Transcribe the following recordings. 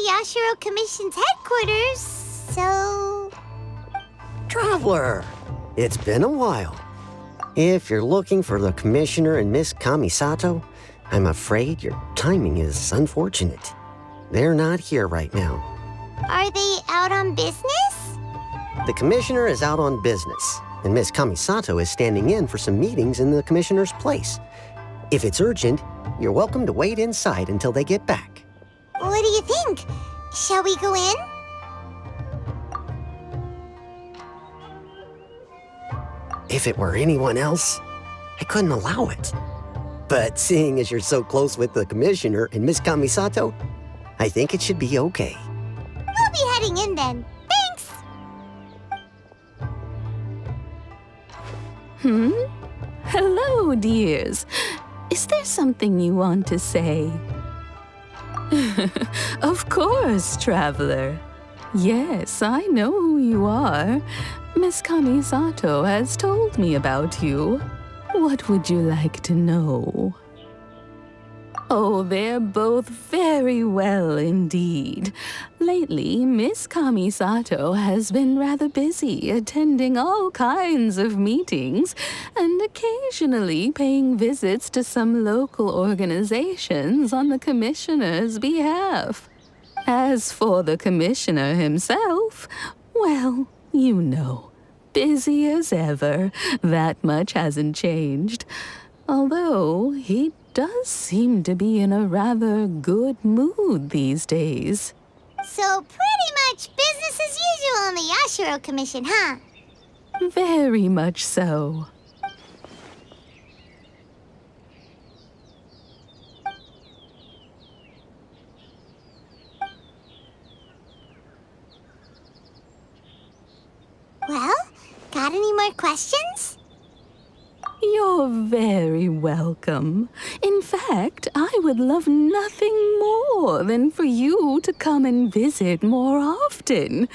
the Yashiro Commission's headquarters, so... Traveler, it's been a while. If you're looking for the Commissioner and Miss Kamisato, I'm afraid your timing is unfortunate. They're not here right now. Are they out on business? The Commissioner is out on business, and Miss Kamisato is standing in for some meetings in the Commissioner's place. If it's urgent, you're welcome to wait inside until they get back. What do you think? Shall we go in? If it were anyone else, I couldn't allow it. But seeing as you're so close with the Commissioner and Miss Kamisato, I think it should be okay. We'll be heading in then. Thanks! Hello, dears. Is there something you want to say? Of course, traveler. Yes, I know who you are. Miss Kamisato has told me about you. What would you like to know? Oh, they're both very well indeed. Lately, Miss Kamisato has been rather busy attending all kinds of meetings and occasionally paying visits to some local organizations on the Commissioner's behalf. As for the Commissioner himself, well, you know, busy as ever. That much hasn't changed. Although he does seem to be in a rather good mood these days. So pretty much business as usual on the Yashiro Commission, huh? Very much so. Well, got any more questions? You're very welcome. In fact, I would love nothing more than for you to come and visit more often.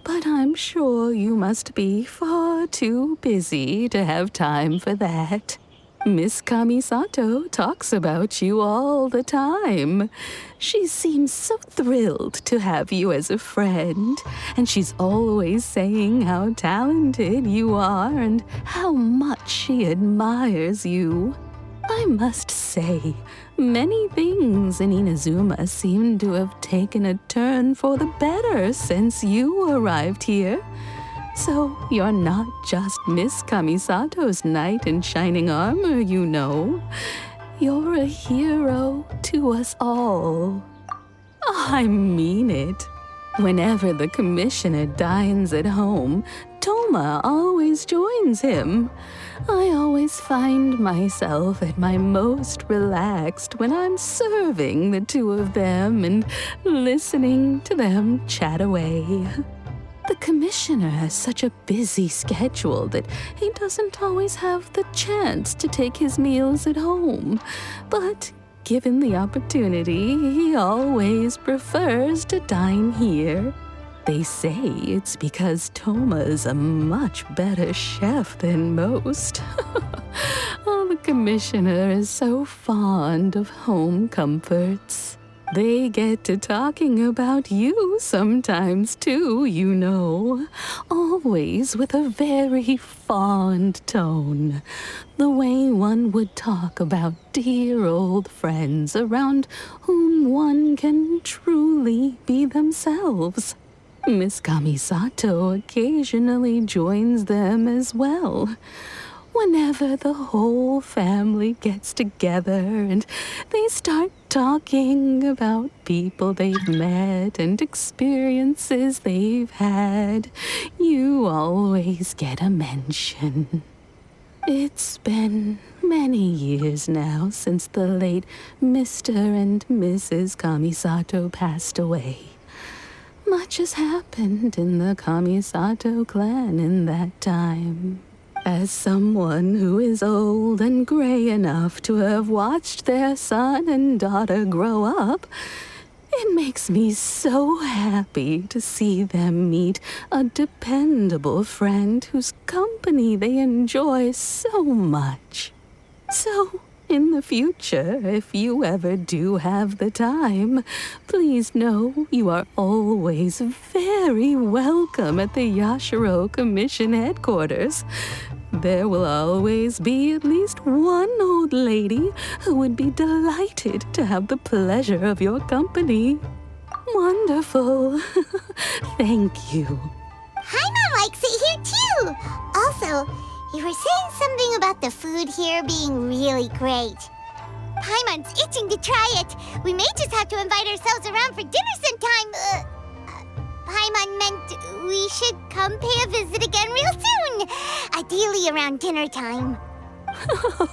But I'm sure you must be far too busy to have time for that. Miss Kamisato talks about you all the time. She seems so thrilled to have you as a friend, and she's always saying how talented you are and how much she admires you. I must say, many things in Inazuma seem to have taken a turn for the better since you arrived here. So you're not just Miss Kamisato's knight in shining armor, you know. You're a hero to us all. I mean it. Whenever the Commissioner dines at home, Toma always joins him. I always find myself at my most relaxed when I'm serving the two of them and listening to them chat away. The Commissioner has such a busy schedule that he doesn't always have the chance to take his meals at home. But given the opportunity, he always prefers to dine here. They say it's because Toma is a much better chef than most. Oh, the Commissioner is so fond of home comforts. They get to talking about you sometimes, too, you know. Always with a very fond tone. The way one would talk about dear old friends around whom one can truly be themselves. Miss Kamisato occasionally joins them as well. Whenever the whole family gets together and they start talking about people they've met and experiences they've had, you always get a mention. It's been many years now since the late Mr. and Mrs. Kamisato passed away. Much has happened in the Kamisato clan in that time. As someone who is old and gray enough to have watched their son and daughter grow up, it makes me so happy to see them meet a dependable friend whose company they enjoy so much. So, In the future, if you ever do have the time, please know you are always very welcome at the Yashiro Commission headquarters. There will always be at least one old lady who would be delighted to have the pleasure of your company. Wonderful. Thank you. Paimon likes it here too. Also, you were saying something about the food here being really great. Paimon's itching to try it. We may just have to invite ourselves around for dinner sometime. Paimon meant we should come pay a visit again real soon. Ideally around dinner time.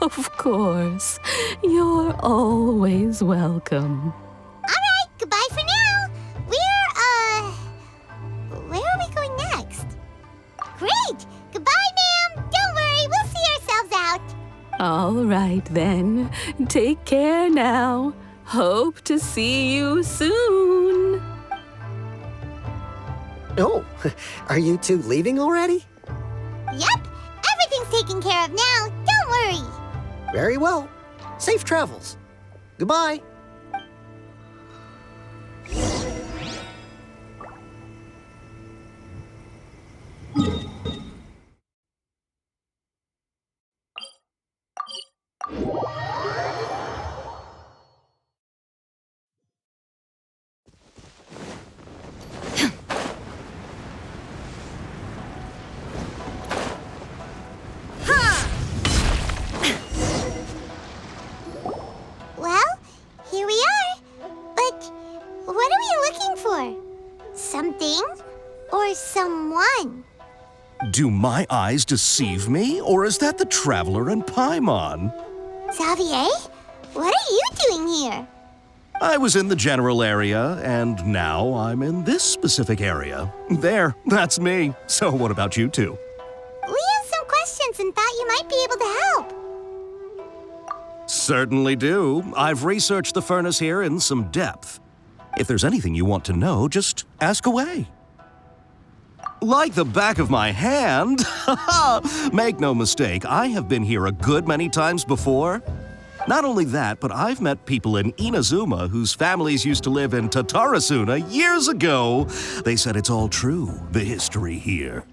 Of course. You're always welcome. Alright, goodbye for now. Where are we going next? Great! Goodbye, ma'am! Don't worry, we'll see ourselves out. All right, then. Take care now. Hope to see you soon. Oh, are you two leaving already? Yep, everything's taken care of now. Don't worry. Very well. Safe travels. Goodbye. Well, here we are. But what are we looking for? Something or someone? Do my eyes deceive me, or is that the Traveler and Paimon? Xavier, what are you doing here? I was in the general area, and now I'm in this specific area. There, that's me. So what about you two? We have some questions and thought you might be able to help. Certainly do. I've researched the furnace here in some depth. If there's anything you want to know, just ask away. Like the back of my hand. Make no mistake, I have been here a good many times before. Not only that, but I've met people in Inazuma whose families used to live in Tatarasuna years ago. They said it's all true, the history here.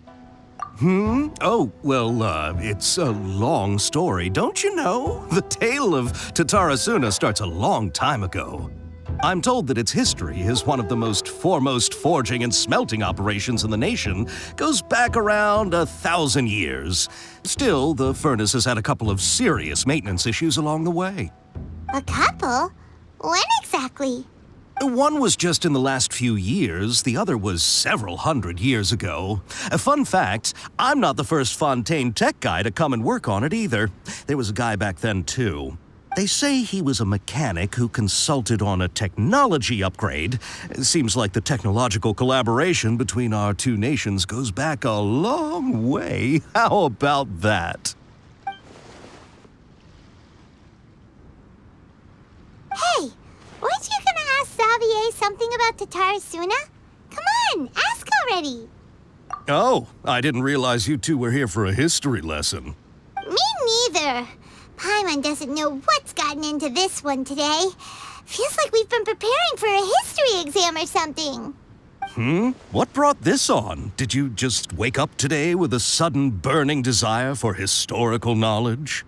Oh, well, it's a long story, don't you know? The tale of Tatarasuna starts a long time ago. I'm told that its history is one of the most foremost forging and smelting operations in the nation, goes back around 1,000 years. Still, the furnace has had a couple of serious maintenance issues along the way. A couple? When exactly? One was just in the last few years, the other was several hundred years ago. A fun fact, I'm not the first Fontaine tech guy to come and work on it either. There was a guy back then too. They say he was a mechanic who consulted on a technology upgrade. It seems like the technological collaboration between our two nations goes back a long way. How about that? Hey, weren't you gonna ask Xavier something about Tatarasuna? Come on, ask already. Oh, I didn't realize you two were here for a history lesson. Me neither. Paimon doesn't know what's gotten into this one today. Feels like we've been preparing for a history exam or something. What brought this on? Did you just wake up today with a sudden burning desire for historical knowledge?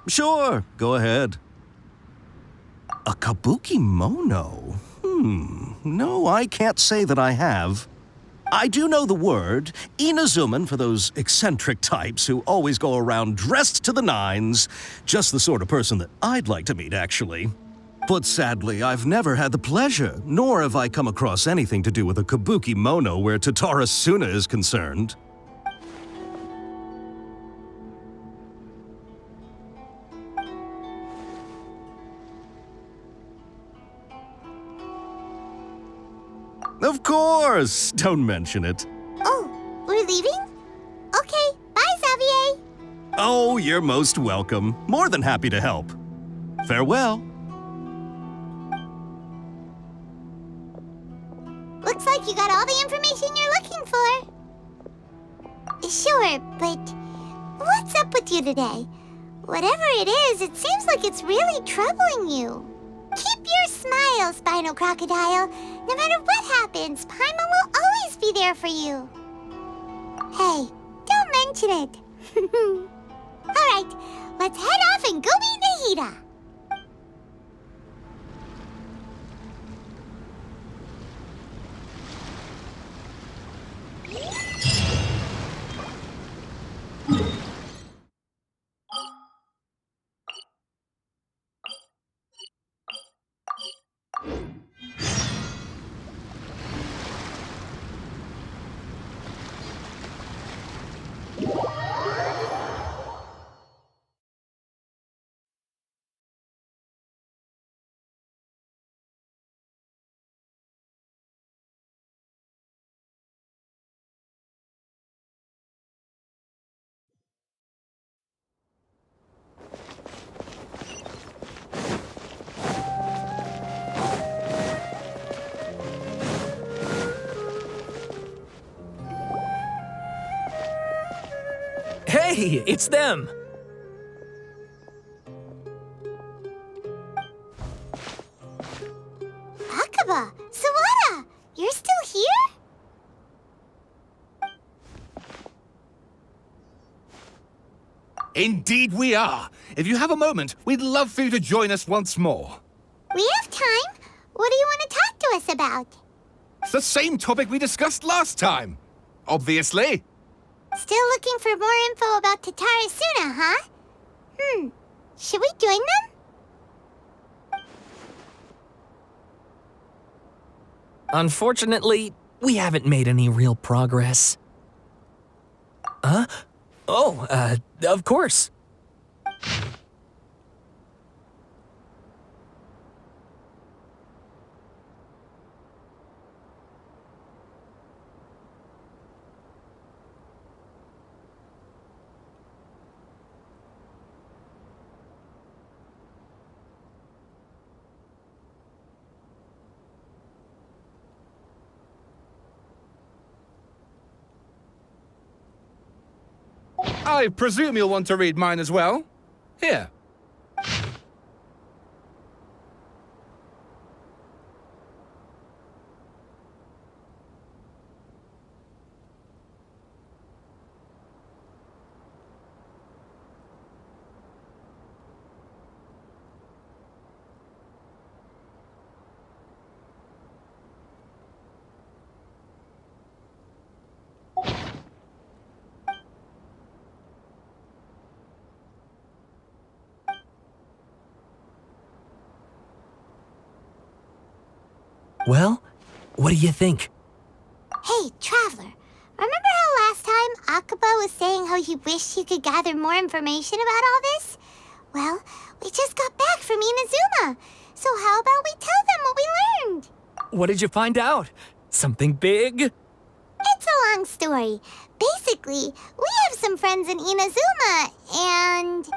Sure, go ahead. A kabuki mono? No, I can't say that I have. I do know the word, Inazuman for those eccentric types who always go around dressed to the nines. Just the sort of person that I'd like to meet, actually. But sadly, I've never had the pleasure, nor have I come across anything to do with a kabuki mono where Tatarasuna is concerned. Of course! Don't mention it. Oh, we're leaving? Okay, bye, Xavier. Oh, you're most welcome. More than happy to help. Farewell. Looks like you got all the information you're looking for. Sure, but what's up with you today? Whatever it is, it seems like it's really troubling you. Keep your smile, Spinal Crocodile. No matter what happens, Paimon will always be there for you. Hey, don't mention it. Alright, let's head off and go meet Nahida. Hey, it's them! Akaba, Sawada, you're still here? Indeed we are. If you have a moment, we'd love for you to join us once more. We have time. What do you want to talk to us about? It's the same topic we discussed last time. Obviously. Still looking for more info about Tatarasuna, huh? Should we join them? Unfortunately, we haven't made any real progress. Huh? Oh, of course. I presume you'll want to read mine as well. Here. Well, what do you think? Hey, Traveler. Remember how last time Akaba was saying how he wished he could gather more information about all this? Well, we just got back from Inazuma. So how about we tell them what we learned? What did you find out? Something big? It's a long story. Basically, we have some friends in Inazuma, and...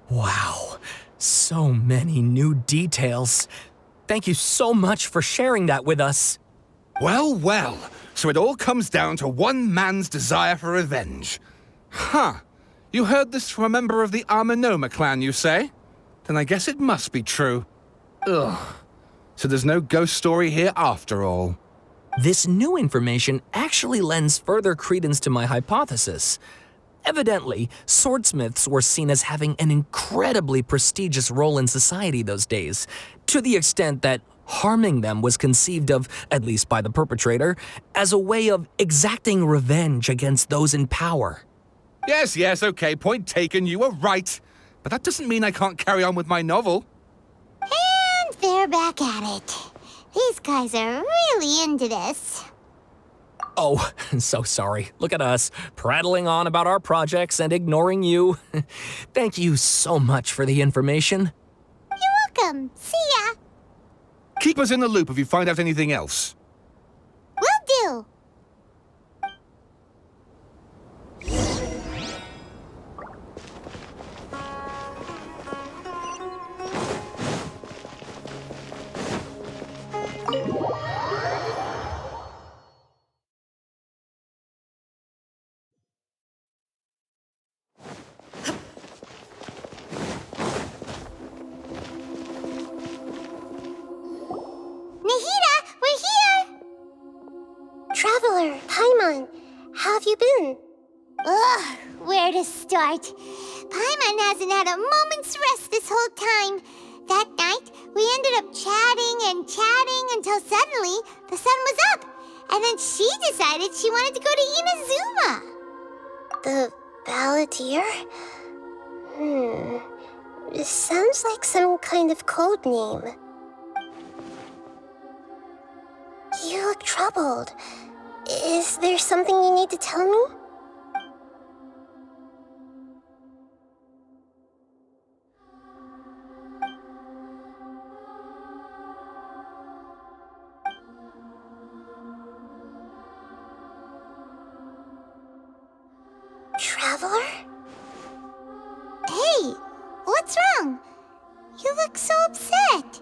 Wow, so many new details. Thank you so much for sharing that with us. Well, well. So it all comes down to one man's desire for revenge. Huh. You heard this from a member of the Armanoma clan, you say? Then I guess it must be true. Ugh. So there's no ghost story here after all. This new information actually lends further credence to my hypothesis. Evidently, swordsmiths were seen as having an incredibly prestigious role in society those days, to the extent that harming them was conceived of, at least by the perpetrator, as a way of exacting revenge against those in power. Yes, okay, point taken, you were right. But that doesn't mean I can't carry on with my novel. And they're back at it. These guys are really into this. Oh, so sorry. Look at us, prattling on about our projects and ignoring you. Thank you so much for the information. You're welcome. See ya. Keep us in the loop if you find out anything else. Will do. have you been? Ugh, where to start? Paimon hasn't had a moment's rest this whole time. That night, we ended up chatting and chatting until suddenly the sun was up. And then she decided she wanted to go to Inazuma. The Balladeer? It sounds like some kind of code name. You look troubled. Is there something you need to tell me? Traveler? Hey, what's wrong? You look so upset.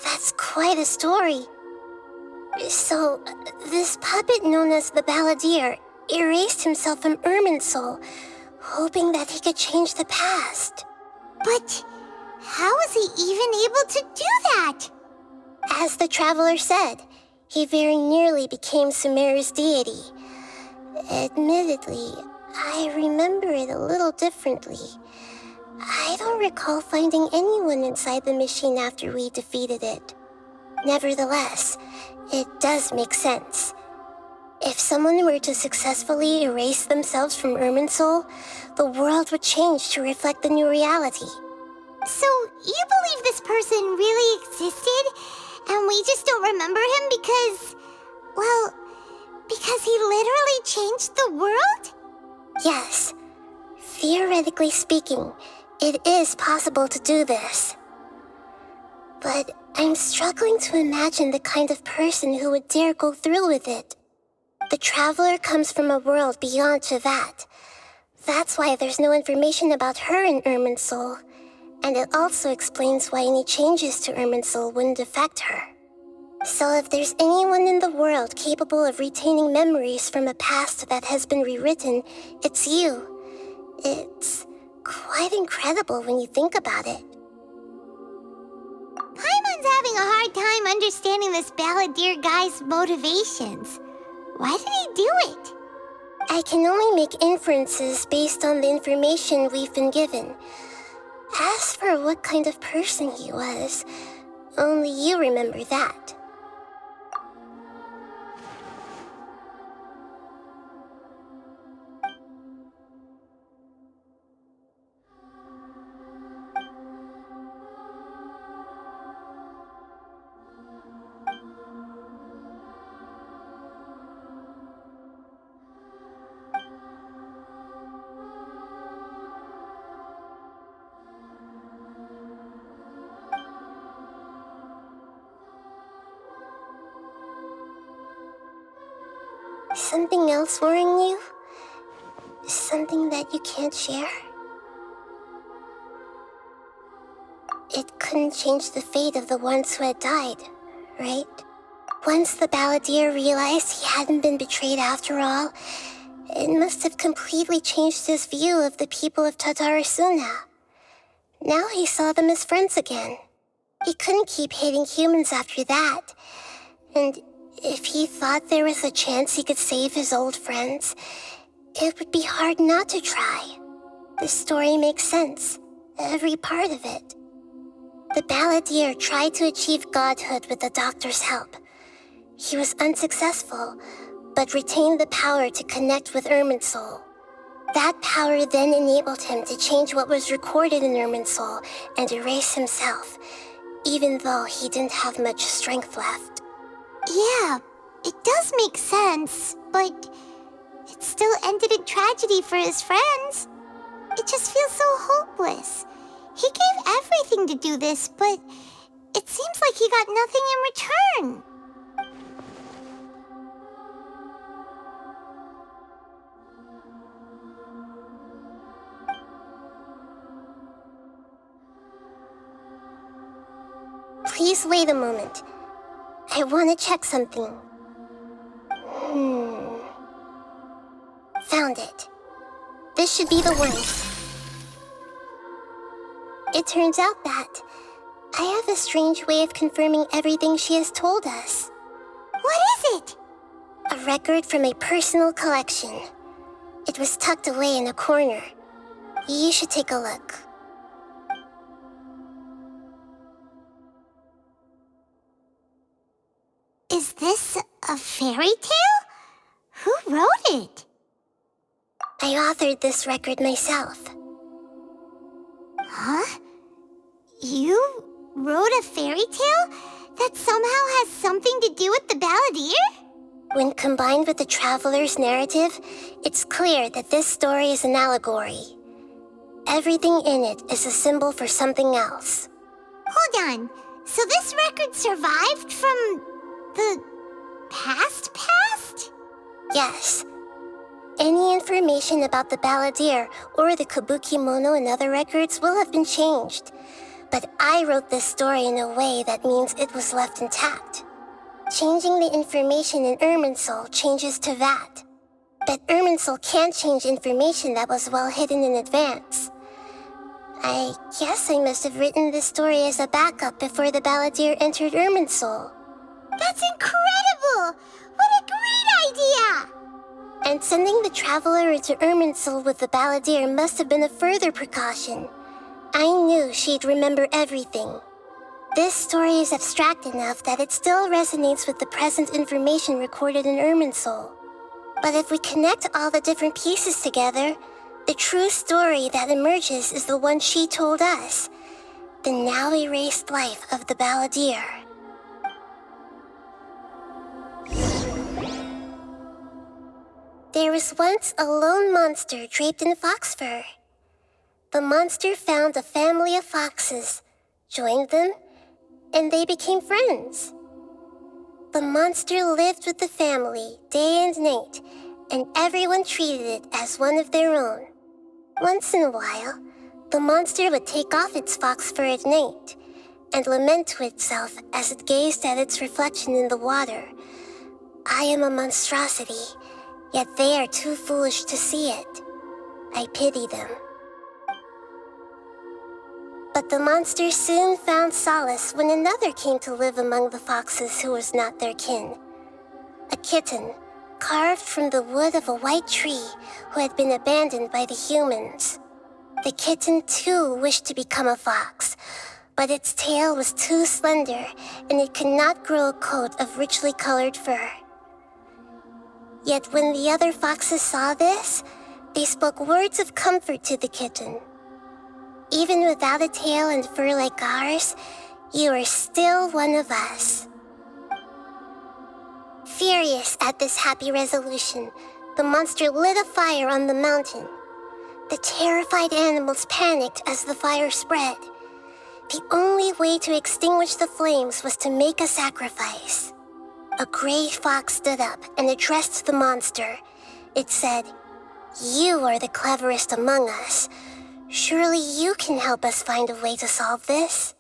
That's quite a story. So, this puppet known as the Balladeer erased himself from Irminsul, hoping that he could change the past. But how was he even able to do that? As the Traveler said, he very nearly became Sumeru's deity. Admittedly, I remember it a little differently. I don't recall finding anyone inside the machine after we defeated it. Nevertheless, it does make sense. If someone were to successfully erase themselves from Irminsul, the world would change to reflect the new reality. So, you believe this person really existed, and we just don't remember him because, well, because he literally changed the world? Yes. Theoretically speaking, it is possible to do this. But I'm struggling to imagine the kind of person who would dare go through with it. The Traveler comes from a world beyond to that. That's why there's no information about her in Irminsul, and it also explains why any changes to Irminsul wouldn't affect her. So if there's anyone in the world capable of retaining memories from a past that has been rewritten, it's you. It's quite incredible when you think about it. Paimon's having a hard time understanding this Balladeer guy's motivations. Why did he do it? I can only make inferences based on the information we've been given. As for what kind of person he was, only you remember that. Something else worrying you? Something that you can't share? It couldn't change the fate of the ones who had died, right? Once the Balladeer realized he hadn't been betrayed after all, it must have completely changed his view of the people of Tatarasuna. Now he saw them as friends again. He couldn't keep hating humans after that, and if he thought there was a chance he could save his old friends, it would be hard not to try. The story makes sense, every part of it. The Balladeer tried to achieve godhood with the doctor's help. He was unsuccessful, but retained the power to connect with Irminsul. That power then enabled him to change what was recorded in Irminsul and erase himself, even though he didn't have much strength left. Yeah, it does make sense, but it still ended in tragedy for his friends. It just feels so hopeless. He gave everything to do this, but it seems like he got nothing in return. Please wait a moment. I want to check something. Found it. This should be the one. It turns out that I have a strange way of confirming everything she has told us. What is it? A record from a personal collection. It was tucked away in a corner. You should take a look. Is this a fairy tale? Who wrote it? I authored this record myself. Huh? You wrote a fairy tale that somehow has something to do with the balladeer? When combined with the traveler's narrative, it's clear that this story is an allegory. Everything in it is a symbol for something else. Hold on. So this record survived from the past? Yes. Any information about the balladeer or the kabuki mono in other records will have been changed. But I wrote this story in a way that means it was left intact. Changing the information in Irminsul changes to that. But Irminsul can't change information that was well hidden in advance. I guess I must have written this story as a backup before the balladeer entered Irminsul. That's incredible! What a great idea! And sending the traveler into Irminsul with the balladeer must have been a further precaution. I knew she'd remember everything. This story is abstract enough that it still resonates with the present information recorded in Irminsul. But if we connect all the different pieces together, the true story that emerges is the one she told us, the now erased life of the balladeer. There was once a lone monster draped in fox fur. The monster found a family of foxes, joined them, and they became friends. The monster lived with the family day and night, and everyone treated it as one of their own. Once in a while, the monster would take off its fox fur at night and lament to itself as it gazed at its reflection in the water. I am a monstrosity, yet they are too foolish to see it. I pity them. But the monster soon found solace when another came to live among the foxes who was not their kin. A kitten, carved from the wood of a white tree who had been abandoned by the humans. The kitten too wished to become a fox, but its tail was too slender and it could not grow a coat of richly colored fur. Yet when the other foxes saw this, they spoke words of comfort to the kitten. Even without a tail and fur like ours, you are still one of us. Furious at this happy resolution, the monster lit a fire on the mountain. The terrified animals panicked as the fire spread. The only way to extinguish the flames was to make a sacrifice. A gray fox stood up and addressed the monster. It said, "You are the cleverest among us. Surely you can help us find a way to solve this."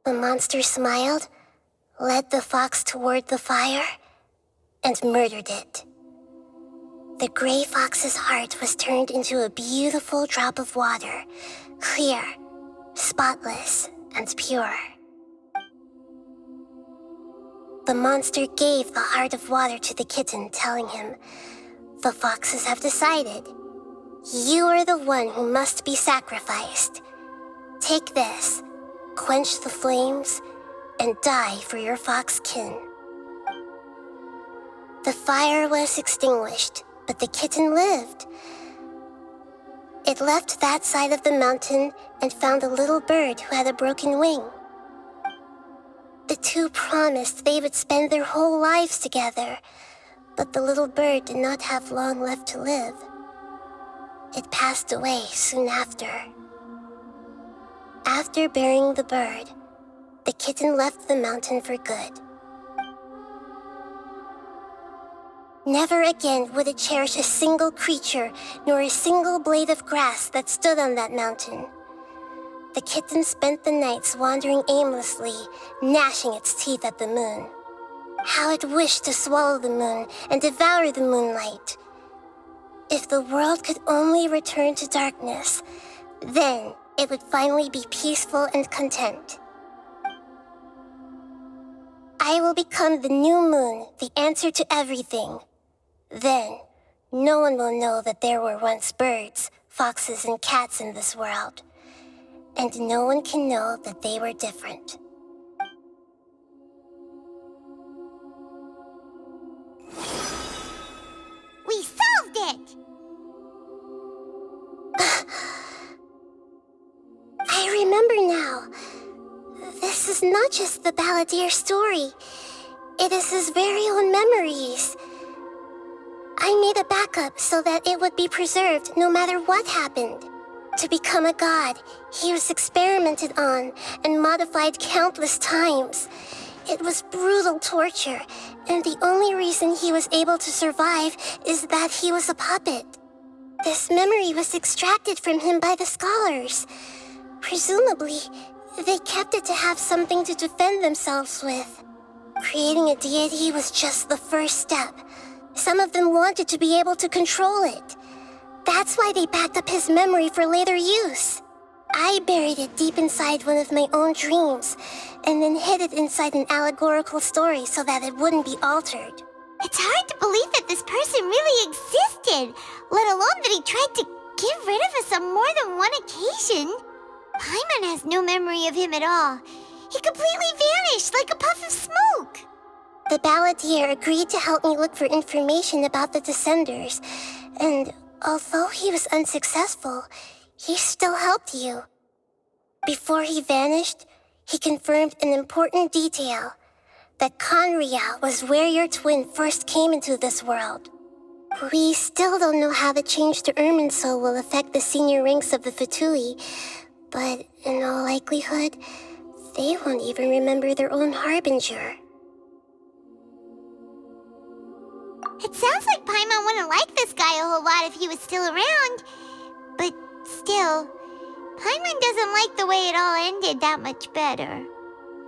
The monster smiled, led the fox toward the fire, and murdered it. The gray fox's heart was turned into a beautiful drop of water, clear, spotless, and pure. The monster gave the heart of water to the kitten, telling him, "The foxes have decided. You are the one who must be sacrificed. Take this, quench the flames, and die for your fox kin." The fire was extinguished, but the kitten lived. It left that side of the mountain and found a little bird who had a broken wing. The two promised they would spend their whole lives together, but the little bird did not have long left to live. It passed away soon after. After burying the bird, the kitten left the mountain for good. Never again would it cherish a single creature nor a single blade of grass that stood on that mountain. The kitten spent the nights wandering aimlessly, gnashing its teeth at the moon. How it wished to swallow the moon and devour the moonlight. If the world could only return to darkness, then it would finally be peaceful and content. I will become the new moon, the answer to everything. Then, no one will know that there were once birds, foxes, and cats in this world. And no one can know that they were different. We solved it! I remember now. This is not just the Balladeer story. It is his very own memories. I made a backup so that it would be preserved no matter what happened. To become a god, he was experimented on and modified countless times. It was brutal torture, and the only reason he was able to survive is that he was a puppet. This memory was extracted from him by the scholars. Presumably, they kept it to have something to defend themselves with. Creating a deity was just the first step. Some of them wanted to be able to control it. That's why they backed up his memory for later use. I buried it deep inside one of my own dreams, and then hid it inside an allegorical story so that it wouldn't be altered. It's hard to believe that this person really existed, let alone that he tried to get rid of us on more than one occasion. Paimon has no memory of him at all. He completely vanished like a puff of smoke. The Balladeer agreed to help me look for information about the Descenders, and although he was unsuccessful, he still helped you. Before he vanished, he confirmed an important detail, that Conria was where your twin first came into this world. We still don't know how the change to Irminsul will affect the senior ranks of the Fatui, but in all likelihood, they won't even remember their own Harbinger. It sounds like Paimon wouldn't like this guy a whole lot if he was still around. But still, Paimon doesn't like the way it all ended that much better.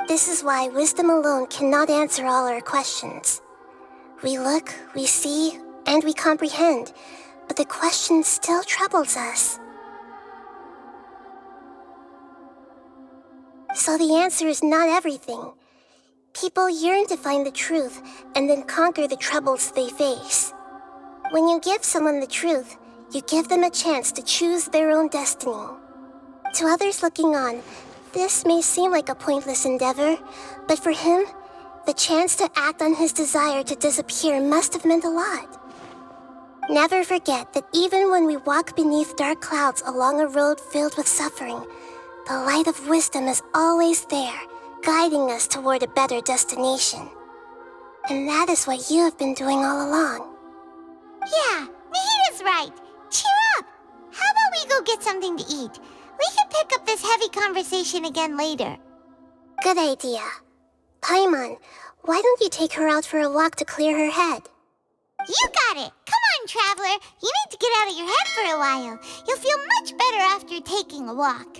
This is why wisdom alone cannot answer all our questions. We look, we see, and we comprehend, but the question still troubles us. So the answer is not everything. People yearn to find the truth and then conquer the troubles they face. When you give someone the truth, you give them a chance to choose their own destiny. To others looking on, this may seem like a pointless endeavor, but for him, the chance to act on his desire to disappear must have meant a lot. Never forget that even when we walk beneath dark clouds along a road filled with suffering, the light of wisdom is always there, guiding us toward a better destination. And that is what you have been doing all along. Yeah, Nahida's right. Cheer up. How about we go get something to eat? We can pick up this heavy conversation again later. Good idea. Paimon, why don't you take her out for a walk to clear her head? You got it. Come on, traveler. You need to get out of your head for a while. You'll feel much better after taking a walk.